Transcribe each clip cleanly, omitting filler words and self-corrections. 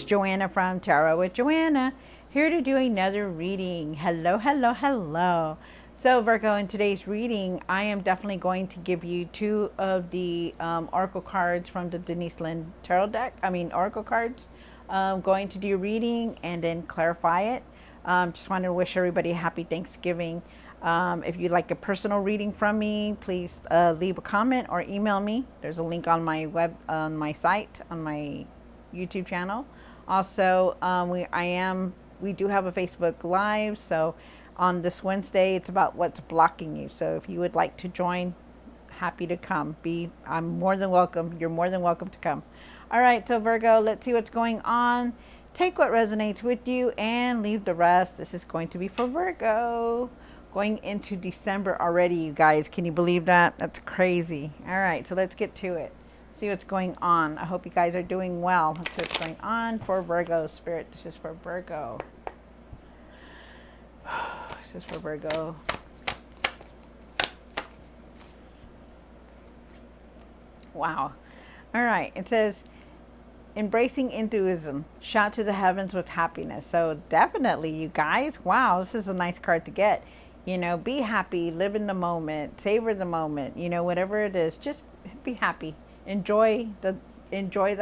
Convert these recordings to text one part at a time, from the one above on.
it's Joanna from Tarot with Joanna, here to do another reading. Hello, hello, hello. So Virgo, in today's reading, I am definitely going to give you two of the oracle cards from the Denise Lynn Tarot deck. Oracle cards. Going to do a reading and then clarify it. Just wanted to wish everybody a happy Thanksgiving. If you'd like a personal reading from me, please leave a comment or email me. There's a link on my my site, on my YouTube channel. Also, we do have a Facebook Live. So on this Wednesday, it's about what's blocking you. So if you would like to join, happy to come. I'm more than welcome. You're more than welcome to come. All right, so Virgo, let's see what's going on. Take what resonates with you and leave the rest. This is going to be for Virgo. Going into December already, you guys. Can you believe that? That's crazy. All right, so let's get to it. See what's going on. I hope you guys are doing well. Let's see what's going on for Virgo. Spirit, this is for Virgo. This is for Virgo. Wow. All right, it says, embracing enthusiasm, shout to the heavens with happiness. So definitely, you guys, wow, this is a nice card to get. You know, be happy, live in the moment, savor the moment, you know, whatever it is, just be happy. Enjoy the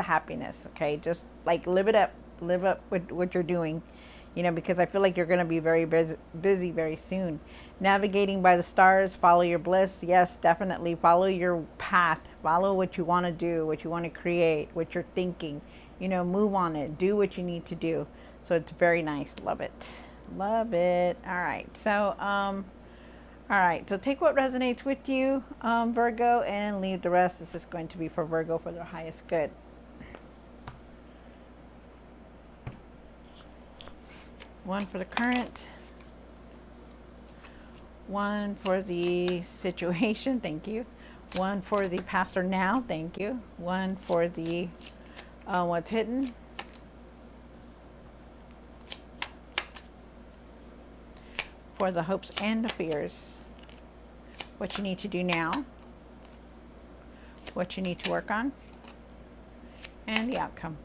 happiness, okay? Just like live up with what you're doing, you know, because I feel like you're going to be very busy very soon. Navigating by the stars, follow your bliss. Yes, definitely follow your path, follow what you want to do, what you want to create, what you're thinking, you know, move on it, do what you need to do. So it's very nice. Love it. Love it. All right. So, so take what resonates with you, Virgo, and leave the rest. This is going to be for Virgo for their highest good. One for the current. One for the situation. Thank you. One for the past or now. Thank you. One for the what's hidden. For the hopes and the fears. What you need to do now. What you need to work on. And the outcome.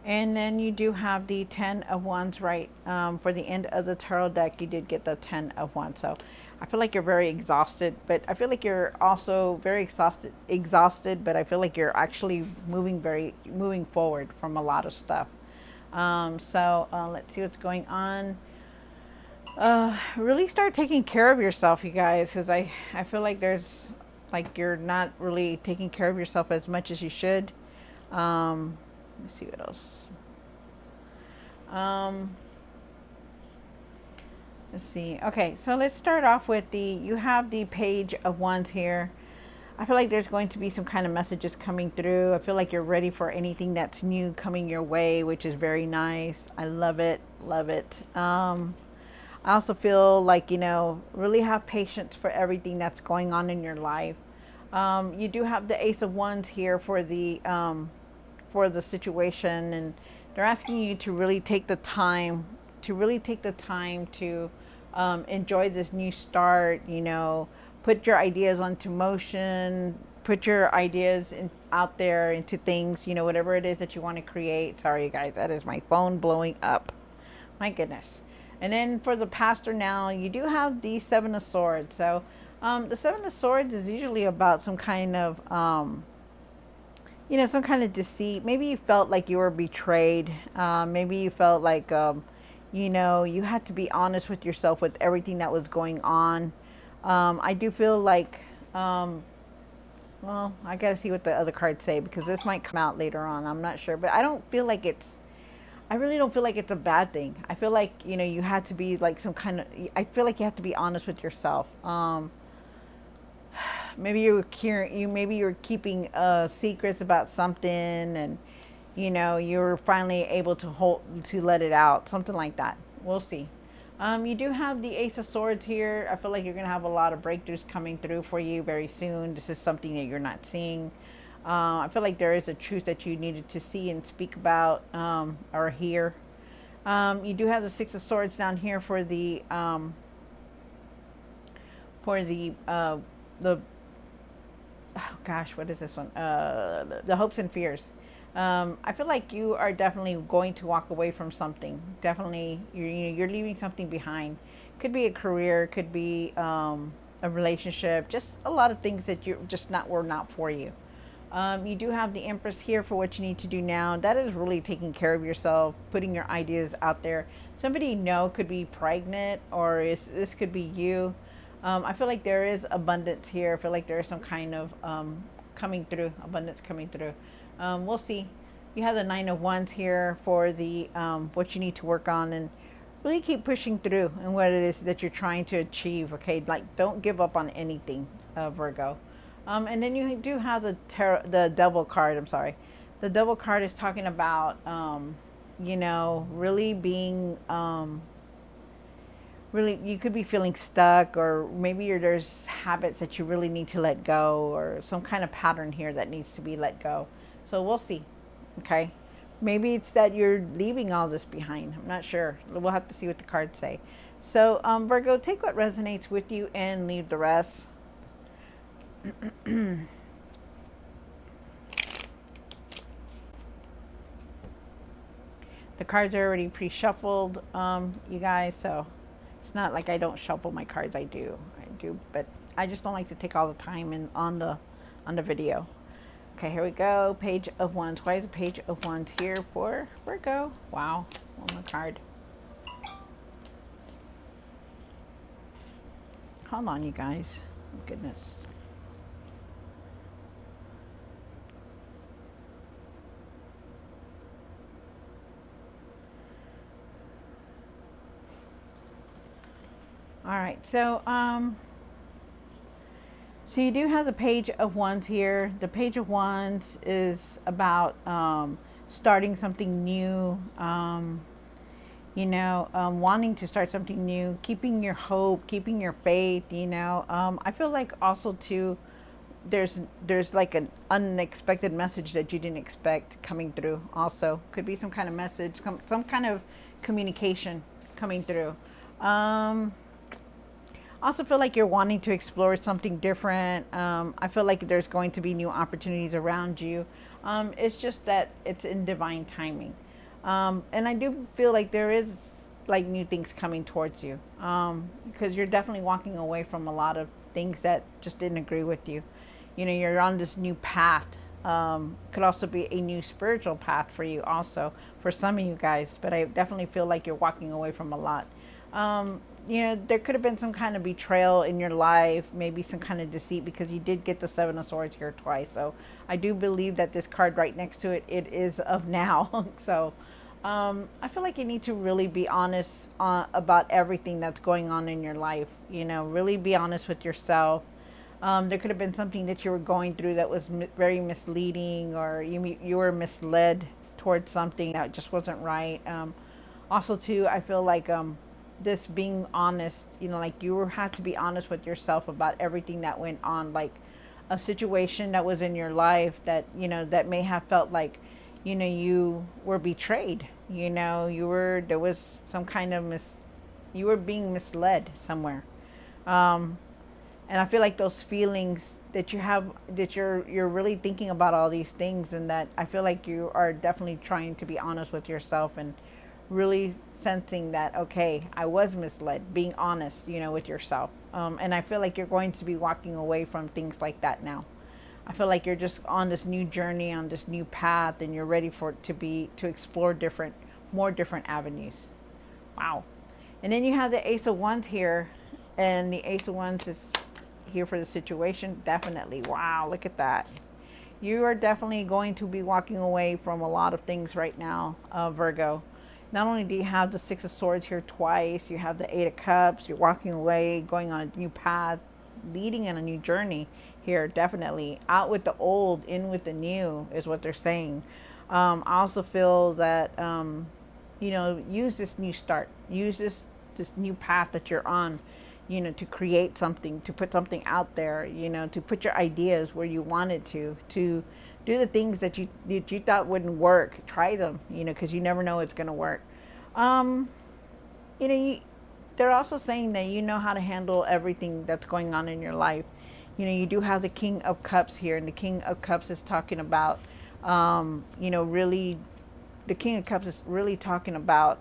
And then you do have the 10 of Wands, right? For the end of the Tarot deck, you did get the 10 of Wands. So I feel like you're very exhausted, but I feel like you're also very exhausted, but I feel like you're actually moving forward from a lot of stuff. Let's see what's going on. Really start taking care of yourself, you guys, because I feel like there's, like, you're not really taking care of yourself as much as you should. Let's see what else. Let's see. Okay, so let's start off with you have the Page of Wands here. I feel like there's going to be some kind of messages coming through. I feel like you're ready for anything that's new coming your way, which is very nice. I love it. Love it. I also feel like, you know, really have patience for everything that's going on in your life. You do have the Ace of Wands here for the situation, and they're asking you to really take the time to enjoy this new start, you know, put your ideas onto motion, put your ideas out there into things, you know, whatever it is that you want to create. Sorry, you guys, that is my phone blowing up. My goodness. And then for the pastor now, you do have the Seven of Swords. So the Seven of Swords is usually about some kind of, you know, some kind of deceit. Maybe you felt like you were betrayed. Maybe you felt like, you know, you had to be honest with yourself with everything that was going on. I do feel like, well, I got to see what the other cards say, because this might come out later on. I'm not sure. But I really don't feel like it's a bad thing. I feel like, you know, you had to be like I feel like you have to be honest with yourself. Maybe you're keeping secrets about something, and, you know, you're finally able to let it out, something like that. We'll see. You do have the Ace of Swords here. I feel like you're going to have a lot of breakthroughs coming through for you very soon. This is something that you're not seeing. I feel like there is a truth that you needed to see and speak about, or hear. You do have the Six of Swords down here for the oh gosh, what is this one? The hopes and fears. I feel like you are definitely going to walk away from something. Definitely, you're leaving something behind. Could be a career, could be a relationship, just a lot of things that you're just not were not for you. You do have the Empress here for what you need to do now. That is really taking care of yourself, putting your ideas out there. Somebody you know could be pregnant, or this could be you. I feel like there is abundance here. I feel like there is some kind of coming through, abundance coming through. We'll see. You have the Nine of Wands here for the what you need to work on, and really keep pushing through and what it is that you're trying to achieve. Okay, like don't give up on anything, Virgo. And then you do have the Devil card. I'm sorry, the Devil card is talking about really being really, you could be feeling stuck, or maybe there's habits that you really need to let go, or some kind of pattern here that needs to be let go. So we'll see. Okay, maybe it's that you're leaving all this behind. I'm not sure. We'll have to see what the cards say. So Virgo, take what resonates with you and leave the rest. The cards are already pre-shuffled, you guys, so it's not like I don't shuffle my cards. I do, but I just don't like to take all the time on the video. Okay, here we go. Page of Wands. Why is a Page of Wands here for Virgo? Wow, one more card. Hold on, you guys. Oh, goodness. All right, so so you do have the Page of Wands here. The Page of Wands is about starting something new, wanting to start something new, keeping your hope, keeping your faith, I feel like also too, there's like an unexpected message that you didn't expect coming through. Also could be some kind of message, some kind of communication coming through. Also feel like you're wanting to explore something different. I feel like there's going to be new opportunities around you. It's just that it's in divine timing. And I do feel like there is like new things coming towards you, because you're definitely walking away from a lot of things that just didn't agree with you. You're on this new path. Could also be a new spiritual path for you also, for some of you guys, but I definitely feel like you're walking away from a lot. There could have been some kind of betrayal in your life, maybe some kind of deceit, because you did get the Seven of Swords here twice. So I do believe that this card right next to it, it is of now. So I feel like you need to really be honest about everything that's going on in your life. Really be honest with yourself. There could have been something that you were going through that was very misleading, or you were misled towards something that just wasn't right. Also, too, I feel like this being honest, like you had to be honest with yourself about everything that went on, like a situation that was in your life that, that may have felt like, you were betrayed, there was some kind of you were being misled somewhere. And I feel like those feelings that you have, that you're really thinking about all these things, and that I feel like you are definitely trying to be honest with yourself and really sensing that, okay, I was misled, being honest, with yourself. And I feel like you're going to be walking away from things like that now. I feel like you're just on this new journey, on this new path, and you're ready to explore more different avenues. Wow. And then you have the Ace of Wands here, and the Ace of Wands is here for the situation. Definitely. Wow, look at that. You are definitely going to be walking away from a lot of things right now, Virgo. Not only do you have the Six of Swords here twice, you have the Eight of Cups, you're walking away, going on a new path, leading in a new journey here, definitely. Out with the old, in with the new is what they're saying. I also feel that, use this new start. Use this new path that you're on, to create something, to put something out there, to put your ideas where you wanted to do the things that you thought wouldn't work. Try them, because you never know it's going to work. They're also saying that you know how to handle everything that's going on in your life. You know, you do have the King of Cups here, and the King of Cups is talking about, you know, really, the King of Cups is really talking about,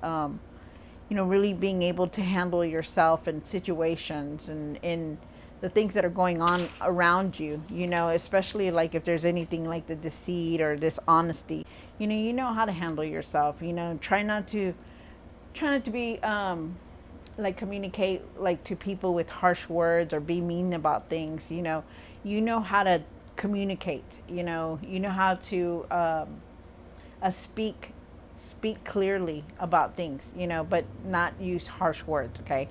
you know, really being able to handle yourself in situations and in the things that are going on around you, you know, especially like if there's anything like the deceit or dishonesty, you know how to handle yourself, you know, try not to be, like communicate like to people with harsh words or be mean about things, you know how to communicate, you know how to, speak clearly about things, but not use harsh words, okay?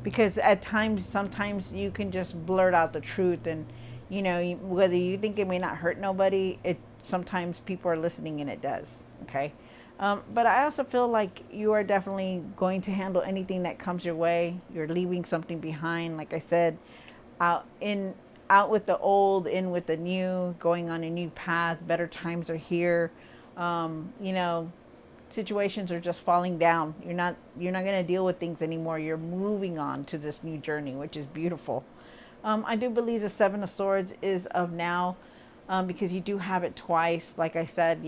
Because at times, sometimes you can just blurt out the truth, and whether you think it may not hurt nobody, it sometimes people are listening and it does, okay? But I also feel like you are definitely going to handle anything that comes your way. You're leaving something behind, like I said, out in out with the old, in with the new, going on a new path. Better times are here. You know, situations are just falling down. You're not going to deal with things anymore. You're moving on to this new journey, which is beautiful. I do believe the Seven of Swords is of now, because you do have it twice. Like I said,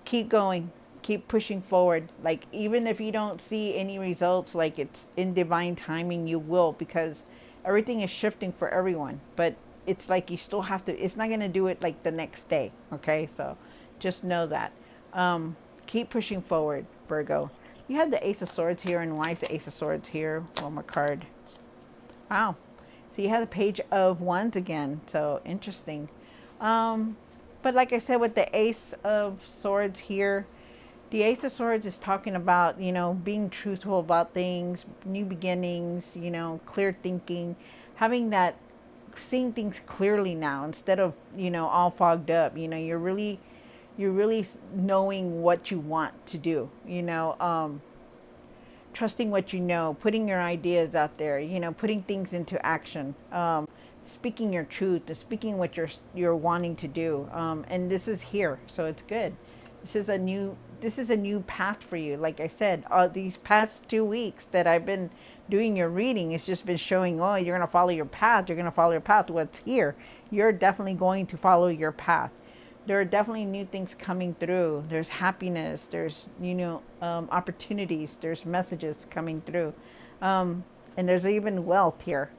keep going, keep pushing forward. Like even if you don't see any results, like it's in divine timing, you will, because everything is shifting for everyone. But it's like you still have to. It's not going to do it like the next day. Okay, so just know that. Keep pushing forward, Virgo. You have the Ace of Swords here, and why is the Ace of Swords here? One more card. Wow. So you have the Page of Wands again. So interesting. But like I said, with the Ace of Swords here, the Ace of Swords is talking about, being truthful about things, new beginnings, clear thinking, having that, seeing things clearly now instead of, all fogged up. You're really knowing what you want to do, trusting what you know, putting your ideas out there, putting things into action, speaking your truth, speaking what you're wanting to do. And this is here, so it's good. This is a new path for you. Like I said, these past 2 weeks that I've been doing your reading, it's just been showing, oh, you're going to follow your path. You're going to follow your path. What's here? You're definitely going to follow your path. There are definitely new things coming through. There's happiness. There's, opportunities. There's messages coming through. And there's even wealth here.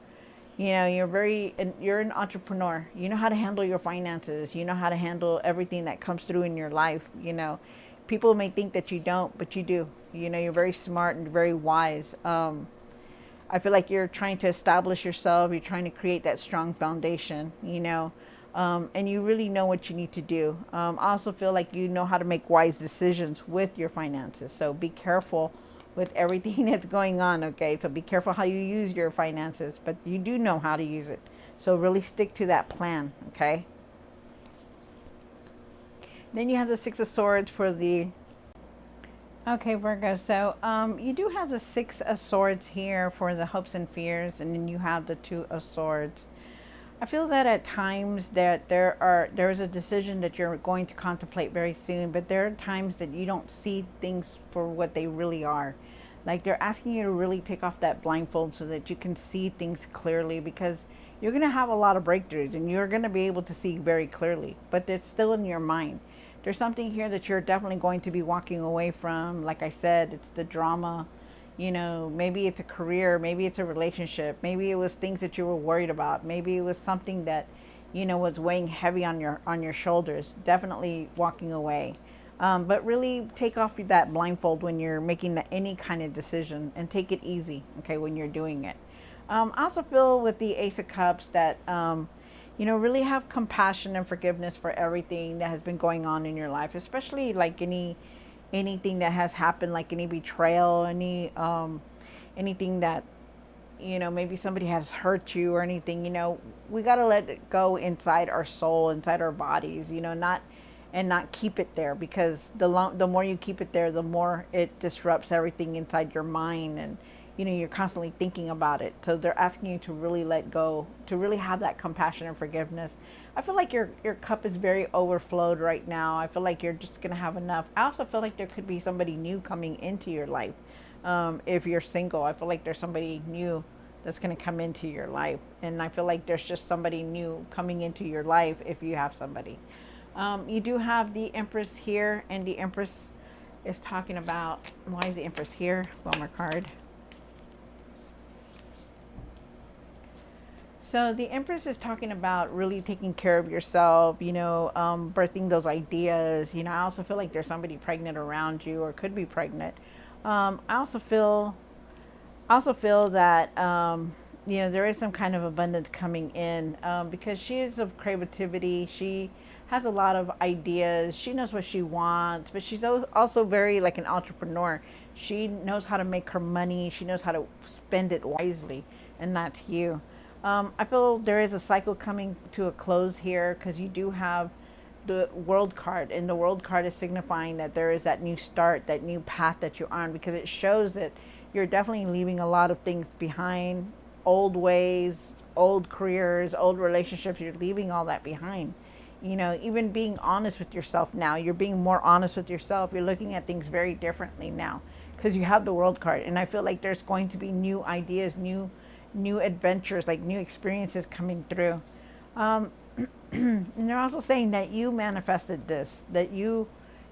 You're an entrepreneur. You know how to handle your finances. You know how to handle everything that comes through in your life. People may think that you don't, but you do. You're very smart and very wise. I feel like you're trying to establish yourself. You're trying to create that strong foundation, and you really know what you need to do. I also feel like you know how to make wise decisions with your finances. So be careful with everything that's going on, okay? So be careful how you use your finances, but you do know how to use it. So really stick to that plan, okay? Then you have the Six of Swords for the... Okay, Virgo, so you do have the Six of Swords here for the hopes and fears, and then you have the Two of Swords. I feel that at times that there is a decision that you're going to contemplate very soon, but there are times that you don't see things for what they really are. Like they're asking you to really take off that blindfold so that you can see things clearly, because you're going to have a lot of breakthroughs and you're going to be able to see very clearly, but it's still in your mind. There's something here that you're definitely going to be walking away from. Like I said, it's the drama. Maybe it's a career, maybe it's a relationship, maybe it was things that you were worried about, maybe it was something that, was weighing heavy on your shoulders. Definitely walking away. But really take off that blindfold when you're making any kind of decision, and take it easy, okay, when you're doing it. I also feel with the Ace of Cups that, really have compassion and forgiveness for everything that has been going on in your life, especially like anything that has happened, like any betrayal, anything that, maybe somebody has hurt you or anything. We got to let it go inside our soul, inside our bodies, not keep it there, because the more you keep it there, the more it disrupts everything inside your mind, and you're constantly thinking about it. So they're asking you to really let go, to really have that compassion and forgiveness. I feel like your cup is very overflowed right now. I feel like you're just going to have enough. I also feel like there could be somebody new coming into your life. If you're single, I feel like there's somebody new that's going to come into your life. And I feel like there's just somebody new coming into your life if you have somebody. You do have the Empress here, and the Empress is talking about, why is the Empress here? One more card. So the Empress is talking about really taking care of yourself, birthing those ideas. I also feel like there's somebody pregnant around you or could be pregnant. I also feel that there is some kind of abundance coming in because she is of creativity. She has a lot of ideas. She knows what she wants, but she's also very like an entrepreneur. She knows how to make her money. She knows how to spend it wisely, and that's you. I feel there is a cycle coming to a close here because you do have the world card, and the world card is signifying that there is that new start, that new path that you're on, because it shows that you're definitely leaving a lot of things behind, old ways, old careers, old relationships. You're leaving all that behind. Even being honest with yourself now, you're being more honest with yourself. You're looking at things very differently now because you have the world card, and I feel like there's going to be new ideas, new adventures, like new experiences coming through. And they're also saying that you manifested this, that you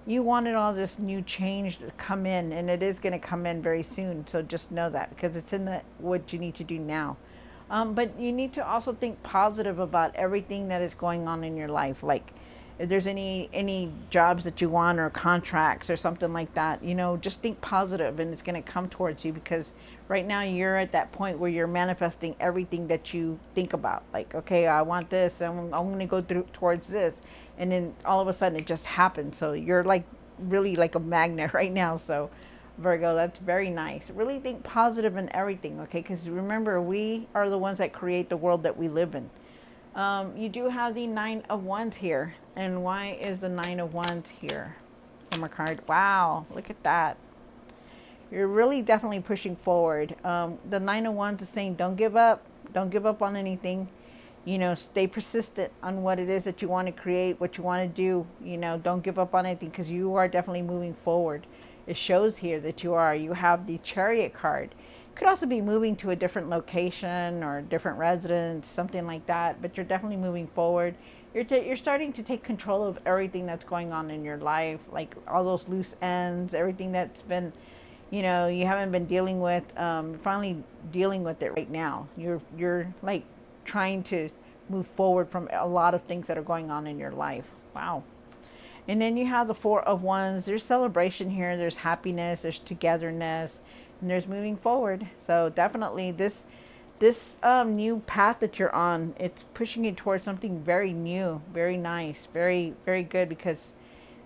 wanted all this new change to come in, and it is going to come in very soon. So just know that, because it's in the what you need to do now. But you need to also think positive about everything that is going on in your life. Like if there's any jobs that you want or contracts or something like that, just think positive, and it's going to come towards you, because right now you're at that point where you're manifesting everything that you think about. Like, okay, I want this, I'm going to go through towards this, and then all of a sudden it just happens. So you're like really like a magnet right now. So Virgo, that's very nice. Really think positive in everything, okay? Because remember, we are the ones that create the world that we live in. You do have the Nine of Wands here. And why is the Nine of Wands here? One more card. Wow, look at that. You're really definitely pushing forward. The Nine of Wands is saying don't give up. Don't give up on anything. Stay persistent on what it is that you want to create, what you want to do. Don't give up on anything, because you are definitely moving forward. It shows here that you are. You have the Chariot card. Could also be moving to a different location or different residence, something like that. But you're definitely moving forward. You're starting to take control of everything that's going on in your life, like all those loose ends, everything that's been, you haven't been dealing with. You're finally dealing with it right now. You're like trying to move forward from a lot of things that are going on in your life. Wow. And then you have the Four of Wands. There's celebration here. There's happiness. There's togetherness. And there's moving forward. So definitely this new path that you're on, it's pushing you towards something very new, very nice, very, very good, because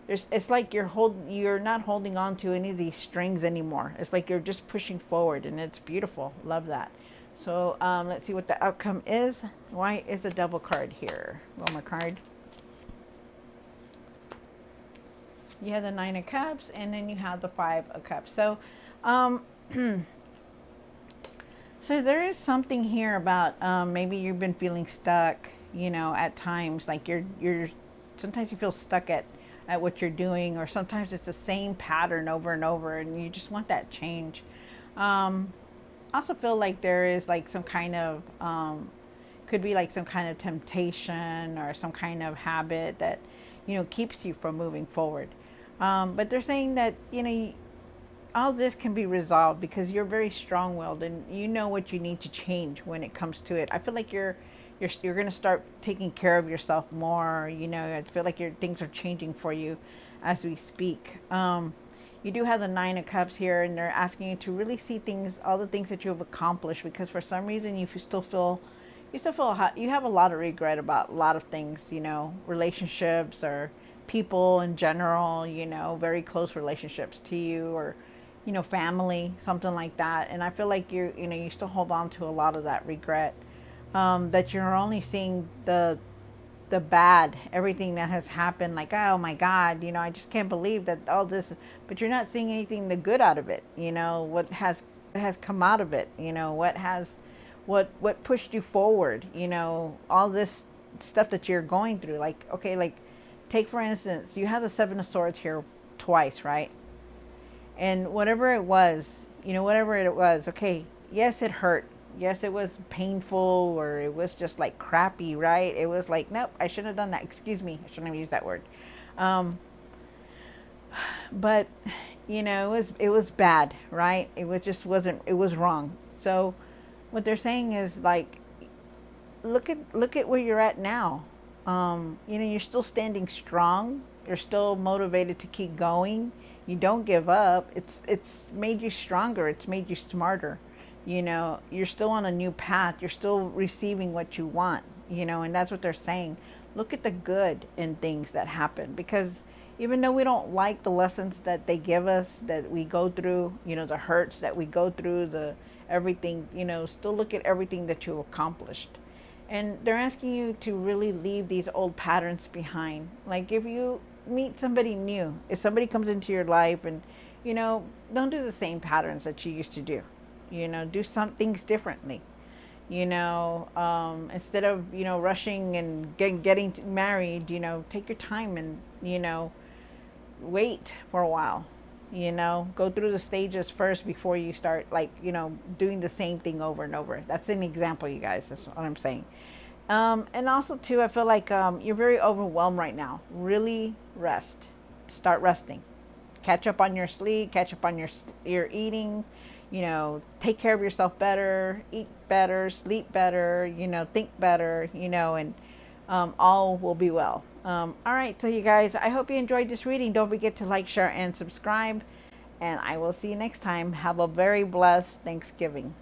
it's like you're not holding on to any of these strings anymore. It's like you're just pushing forward, and it's beautiful. Love that. So let's see what the outcome is. Why is the Devil card here? One more card. You have the Nine of Cups, and then you have the Five of Cups. So so there is something here about maybe you've been feeling stuck, at times. Like you're sometimes you feel stuck at what you're doing, or sometimes it's the same pattern over and over, and you just want that change. I also feel like there is like some kind of could be like some kind of temptation or some kind of habit that keeps you from moving forward. But they're saying that all this can be resolved because you're very strong-willed, and you know what you need to change when it comes to it. I feel like you're going to start taking care of yourself more. I feel like things are changing for you as we speak. You do have the Nine of Cups here, and they're asking you to really see things, all the things that you have accomplished, because for some reason you still feel you have a lot of regret about a lot of things, relationships or people in general, very close relationships to you, or family, something like that. And I feel like you still hold on to a lot of that regret, that you're only seeing the bad, everything that has happened, like, oh my God, I just can't believe that all this, but you're not seeing anything the good out of it, what has come out of it, what pushed you forward, all this stuff that you're going through. Like, okay, like take for instance, you have the Seven of Swords here twice, right? And whatever it was, okay, yes, it hurt. Yes, it was painful, or it was just like crappy, right? It was like, nope, I shouldn't have done that. Excuse me, I shouldn't have used that word. Um, but it was bad, right? It was just wasn't. It was wrong. So what they're saying is like, look at where you're at now. You're still standing strong. You're still motivated to keep going. You don't give up. It's made you stronger. It's made you smarter. You're still on a new path. You're still receiving what you want. And that's what they're saying. Look at the good in things that happen, because even though we don't like the lessons that they give us, that we go through, the hurts that we go through, the everything, still look at everything that you accomplished. And they're asking you to really leave these old patterns behind. Like, if you meet somebody new, if somebody comes into your life, and don't do the same patterns that you used to do. Do some things differently. Instead of rushing and getting married, take your time and wait for a while. Go through the stages first before you start, like, doing the same thing over and over. That's an example, you guys. That's what I'm saying. And also too, I feel like you're very overwhelmed right now. Really rest. Start resting. Catch up on your sleep. Catch up on your eating. Take care of yourself better. Eat better. Sleep better. Think better. And all will be well. All right, so you guys, I hope you enjoyed this reading. Don't forget to like, share, and subscribe. And I will see you next time. Have a very blessed Thanksgiving.